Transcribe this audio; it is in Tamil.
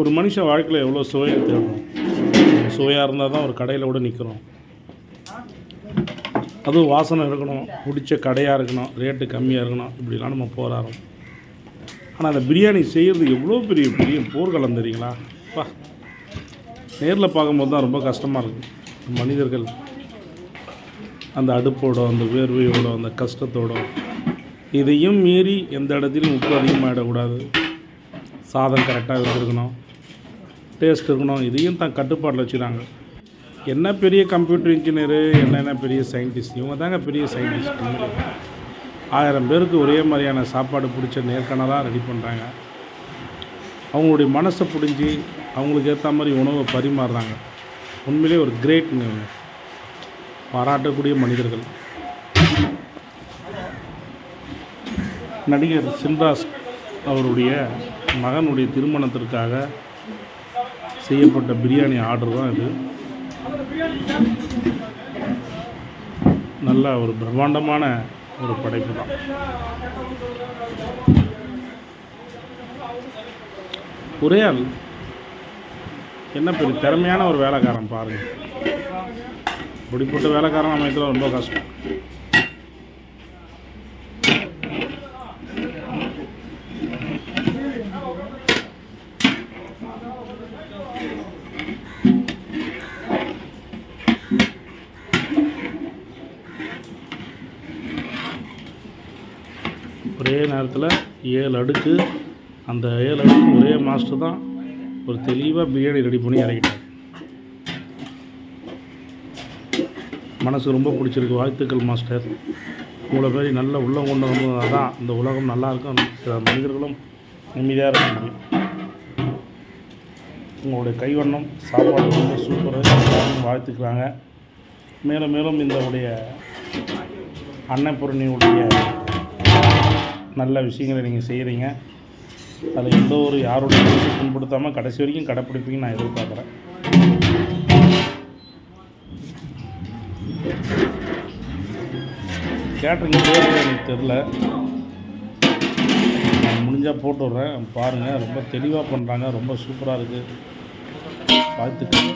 ஒரு மனுஷன் வாழ்க்கையில் எவ்வளோ சுவையை தேடணும். சுவையாக இருந்தால் தான் ஒரு கடையில் கூட நிற்கிறோம். அதுவும் வாசனை இருக்கணும், பிடிச்ச கடையாக இருக்கணும், ரேட்டு கம்மியாக இருக்கணும், இப்படிலாம் நம்ம போராடுறோம். ஆனால் அந்த பிரியாணி செய்கிறது எவ்வளோ பெரிய பெரிய போர்க்களம் தெரியுங்களா? அப்பா, நேரில் பார்க்கும்போது தான் ரொம்ப கஷ்டமாக இருக்குது. மனிதர்கள் அந்த அடுப்போட, அந்த வேர்வையோட, அந்த கஷ்டத்தோட, இதையும் மீறி எந்த இடத்துலையும் உப்பு அதிகமாகிடக்கூடாது, சாதம் கரெக்டாக இருக்கணும், டேஸ்ட் இருக்கணும், இதையும் தான் கட்டுப்பாட்டில் வச்சுக்கிறாங்க. என்ன பெரிய கம்ப்யூட்டர் இன்ஜினியரு, என்னென்ன பெரிய சயின்டிஸ்ட், இவங்க தாங்க பெரிய சயின்டிஸ்ட். 1000 பேருக்கு ஒரே மாதிரியான சாப்பாடு பிடிச்ச நேர்காணலாக ரெடி பண்ணுறாங்க. அவங்களுடைய மனசை புரிஞ்சு அவங்களுக்கு ஏற்ற மாதிரி உணவை பரிமாறுறாங்க. உண்மையிலே ஒரு கிரேட்ங்க, பாராட்டக்கூடிய மனிதர்கள். நடிகர் சிம்ராஸ் அவருடைய மகனுடைய திருமணத்திற்காக செய்யப்பட்ட பிரியாணி ஆர்டர் தான் இது. நல்ல ஒரு பிரம்மாண்டமான ஒரு படைப்பு தான். ஒரே ஆள் என்ன பெரிய திறமையான ஒரு வேலைக்காரன் பாருங்கள். இப்படிப்பட்ட வேலைக்காரன் அமைத்துல ரொம்ப கஷ்டம். ஒரே நேரத்தில் 7 அடுக்கு, அந்த 7 அடுக்கு ஒரே மாஸ்டர் தான் ஒரு தெளிவாக பிரியாணி ரெடி பண்ணி இறக்கிட்டார். மனசு ரொம்ப பிடிச்சிருக்கு. வாழ்த்துக்கள் மாஸ்டர். உங்களை மாதிரி நல்ல உள்ளம் கொண்டு வந்ததால் தான் இந்த உலகம் நல்லாயிருக்கும், மனிதர்களும் நிம்மதியாக இருக்க முடியும். உங்களுடைய கைவண்ணம், சாப்பாடு ரொம்ப சூப்பராக வாழ்த்துக்கிறாங்க. மேலும் மேலும் இந்த உடைய அன்னபூரணியுடைய நல்ல விஷயங்களை நீங்கள் செய்கிறீங்க. அதில் எந்த ஒரு யாருடைய புண்படுத்தாமல் கடைசி வரைக்கும் கடைப்பிடிப்பீங்கன்னு நான் எதிர்பார்க்குறேன். கேட்ரிங் பேர் எனக்கு தெரில, நான் முடிஞ்சால் போட்டு விட்றேன், பாருங்கள். ரொம்ப தெளிவாக பண்ணுறாங்க, ரொம்ப சூப்பராக இருக்குது. வாழ்த்துக்கள்.